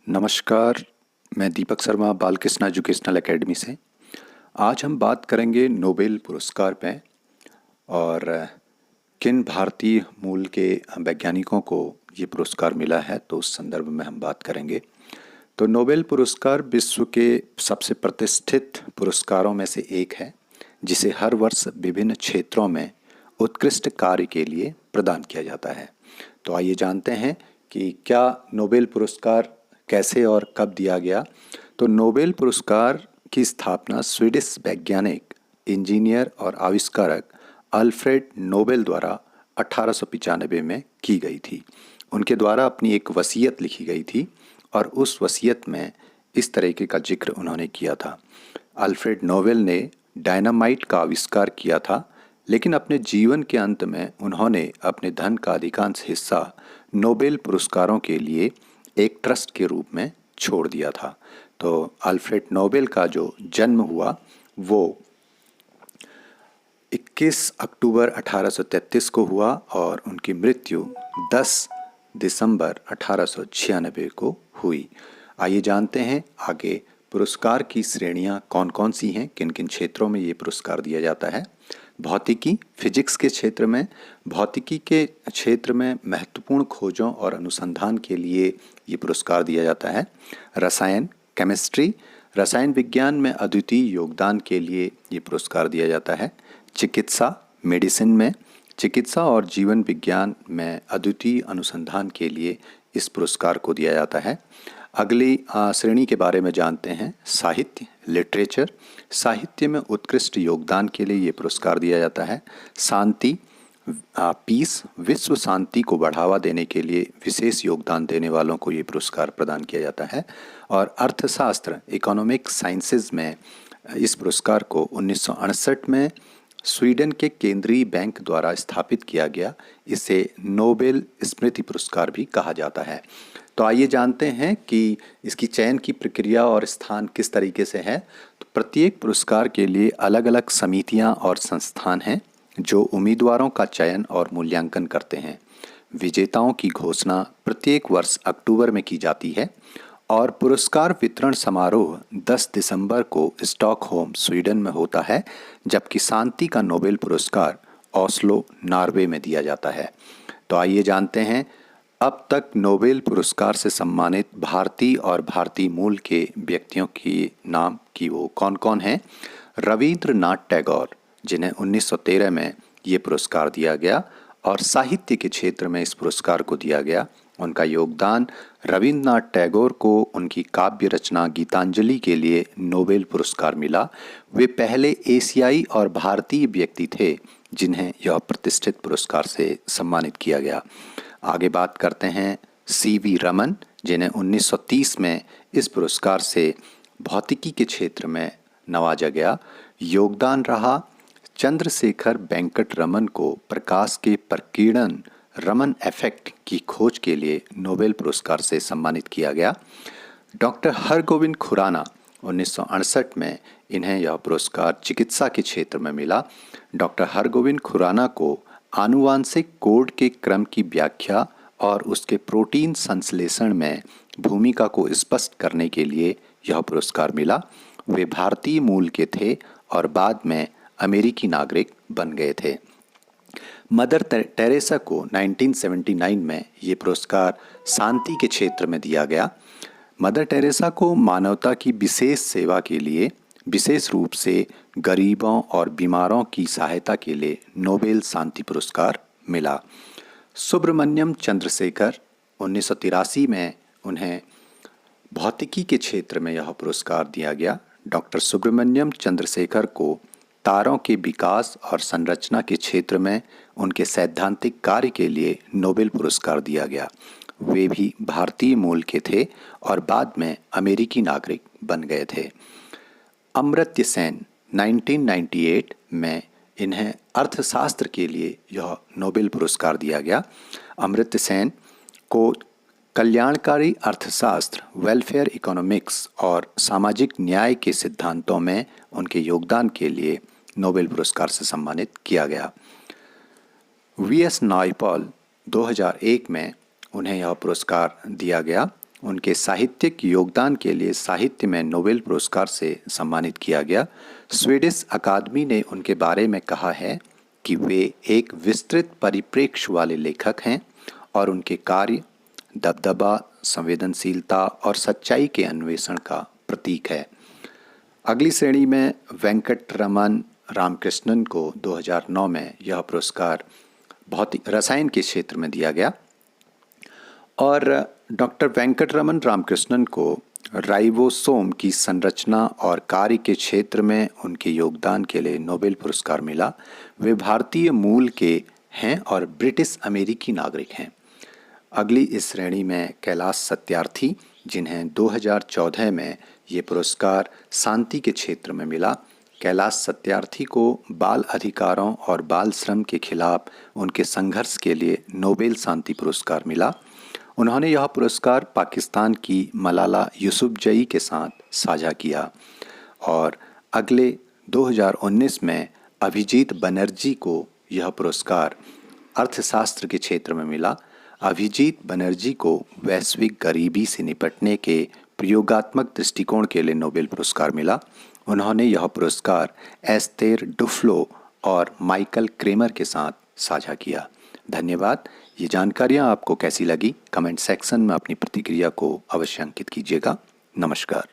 नमस्कार, मैं Deepak Sharma Balkrishna educational academy से। आज हम बात करेंगे नोबेल पुरस्कार पे और किन भारतीय मूल के वैज्ञानिकों को ये पुरस्कार मिला है, तो उस संदर्भ में हम बात करेंगे। तो नोबेल पुरस्कार विश्व के सबसे प्रतिष्ठित पुरस्कारों में से एक है, जिसे हर वर्ष विभिन्न क्षेत्रों में उत्कृष्ट कार्य के लिए प्रदान किया जाता है। तो आइए जानते हैं कि क्या नोबेल पुरस्कार कैसे और कब दिया गया। तो नोबेल पुरस्कार की स्थापना स्वीडिश वैज्ञानिक, इंजीनियर और आविष्कारक अल्फ्रेड नोबेल द्वारा 1895 में की गई थी। उनके द्वारा अपनी एक वसीयत लिखी गई थी और उस वसीयत में इस तरीके का जिक्र उन्होंने किया था। अल्फ्रेड नोबेल ने डायनामाइट का आविष्कार किया था, लेकिन अपने जीवन के अंत में उन्होंने अपने धन का अधिकांश हिस्सा नोबेल पुरस्कारों के लिए एक ट्रस्ट के रूप में छोड़ दिया था। तो अल्फ्रेड नोबेल का जो जन्म हुआ वो 21 अक्टूबर 1833 को हुआ और उनकी मृत्यु 10 दिसंबर 1896 को हुई। आइए जानते हैं आगे पुरस्कार की श्रेणियां कौन कौन सी हैं, किन किन क्षेत्रों में ये पुरस्कार दिया जाता है। भौतिकी, फिजिक्स के क्षेत्र में, भौतिकी के क्षेत्र में महत्वपूर्ण खोजों और अनुसंधान के लिए ये पुरस्कार दिया जाता है। रसायन, केमिस्ट्री, रसायन विज्ञान में अद्वितीय योगदान के लिए ये पुरस्कार दिया जाता है। चिकित्सा, मेडिसिन में, चिकित्सा और जीवन विज्ञान में अद्वितीय अनुसंधान के लिए इस पुरस्कार को दिया जाता है। अगली श्रेणी के बारे में जानते हैं, साहित्य, लिटरेचर। साहित्य में उत्कृष्ट योगदान के लिए ये पुरस्कार दिया जाता है। शांति, पीस, विश्व शांति को बढ़ावा देने के लिए विशेष योगदान देने वालों को ये पुरस्कार प्रदान किया जाता है। और अर्थशास्त्र, इकोनॉमिक साइंसेज में इस पुरस्कार को 1968 में स्वीडन के केंद्रीय बैंक द्वारा स्थापित किया गया। इसे नोबेल स्मृति पुरस्कार भी कहा जाता है। तो आइए जानते हैं कि इसकी चयन की प्रक्रिया और स्थान किस तरीके से है। तो प्रत्येक पुरस्कार के लिए अलग अलग समितियां और संस्थान हैं जो उम्मीदवारों का चयन और मूल्यांकन करते हैं। विजेताओं की घोषणा प्रत्येक वर्ष अक्टूबर में की जाती है और पुरस्कार वितरण समारोह 10 दिसंबर को स्टॉकहोम, स्वीडन में होता है, जबकि शांति का नोबेल पुरस्कार ओस्लो, नॉर्वे में दिया जाता है। तो आइए जानते हैं अब तक नोबेल पुरस्कार से सम्मानित भारतीय और भारतीय मूल के व्यक्तियों की नाम कि वो कौन कौन हैं। रविंद्रनाथ टैगोर, जिन्हें 1913 में ये पुरस्कार दिया गया और साहित्य के क्षेत्र में इस पुरस्कार को दिया गया। उनका योगदान, रविंद्रनाथ टैगोर को उनकी काव्य रचना गीतांजलि के लिए नोबेल पुरस्कार मिला। वे पहले एशियाई और भारतीय व्यक्ति थे जिन्हें यह प्रतिष्ठित पुरस्कार से सम्मानित किया गया। आगे बात करते हैं सीवी रमन, जिन्हें 1930 में इस पुरस्कार से भौतिकी के क्षेत्र में नवाजा गया। योगदान रहा चंद्रशेखर वेंकट रमन को प्रकाश के प्रकीर्णन, रमन इफेक्ट की खोज के लिए नोबेल पुरस्कार से सम्मानित किया गया। डॉक्टर हरगोविंद खुराना, 1968 में इन्हें यह पुरस्कार चिकित्सा के क्षेत्र में मिला। डॉक्टर हरगोविंद खुराना को आनुवांशिक कोड के क्रम की व्याख्या और उसके प्रोटीन संश्लेषण में भूमिका को स्पष्ट करने के लिए यह पुरस्कार मिला। वे भारतीय मूल के थे और बाद में अमेरिकी नागरिक बन गए थे। मदर टेरेसा को 1979 में ये पुरस्कार शांति के क्षेत्र में दिया गया। मदर टेरेसा को मानवता की विशेष सेवा के लिए, विशेष रूप से गरीबों और बीमारों की सहायता के लिए नोबेल शांति पुरस्कार मिला। सुब्रमण्यम चंद्रशेखर, 1983 में उन्हें भौतिकी के क्षेत्र में यह पुरस्कार दिया गया। डॉक्टर सुब्रमण्यम चंद्रशेखर को तारों के विकास और संरचना के क्षेत्र में उनके सैद्धांतिक कार्य के लिए नोबेल पुरस्कार दिया गया। वे भी भारतीय मूल के थे और बाद में अमेरिकी नागरिक बन गए थे। अमर्त्य सेन, 1998 में इन्हें अर्थशास्त्र के लिए यह नोबेल पुरस्कार दिया गया। अमर्त्य सेन को कल्याणकारी अर्थशास्त्र, वेलफेयर इकोनॉमिक्स और सामाजिक न्याय के सिद्धांतों में उनके योगदान के लिए नोबेल पुरस्कार से सम्मानित किया गया। वी एस नायपॉल, 2001 में उन्हें यह पुरस्कार दिया गया। उनके साहित्यिक योगदान के लिए साहित्य में नोबेल पुरस्कार से सम्मानित किया गया। स्वीडिश अकादमी ने उनके बारे में कहा है कि वे एक विस्तृत परिप्रेक्ष्य वाले लेखक हैं और उनके कार्य दबदबा, संवेदनशीलता और सच्चाई के अन्वेषण का प्रतीक है। अगली श्रेणी में वेंकटरमन रामकृष्णन को 2009 में यह पुरस्कार भौतिक रसायन के क्षेत्र में दिया गया और डॉक्टर वेंकटरमन रामकृष्णन को राइबोसोम की संरचना और कार्य के क्षेत्र में उनके योगदान के लिए नोबेल पुरस्कार मिला। वे भारतीय मूल के हैं और ब्रिटिश अमेरिकी नागरिक हैं। अगली इस श्रेणी में कैलाश सत्यार्थी, जिन्हें 2014 में ये पुरस्कार शांति के क्षेत्र में मिला। कैलाश सत्यार्थी को बाल अधिकारों और बाल श्रम के खिलाफ उनके संघर्ष के लिए नोबेल शांति पुरस्कार मिला। उन्होंने यह पुरस्कार पाकिस्तान की मलाला यूसुफजई के साथ साझा किया। और अगले 2019 में अभिजीत बनर्जी को यह पुरस्कार अर्थशास्त्र के क्षेत्र में मिला। अभिजीत बनर्जी को वैश्विक गरीबी से निपटने के प्रयोगात्मक दृष्टिकोण के लिए नोबेल पुरस्कार मिला। उन्होंने यह पुरस्कार एस्तेर डुफ्लो और माइकल क्रेमर के साथ साझा किया। धन्यवाद। ये जानकारियाँ आपको कैसी लगी? कमेंट सेक्शन में अपनी प्रतिक्रिया को अवश्य अंकित कीजिएगा। नमस्कार।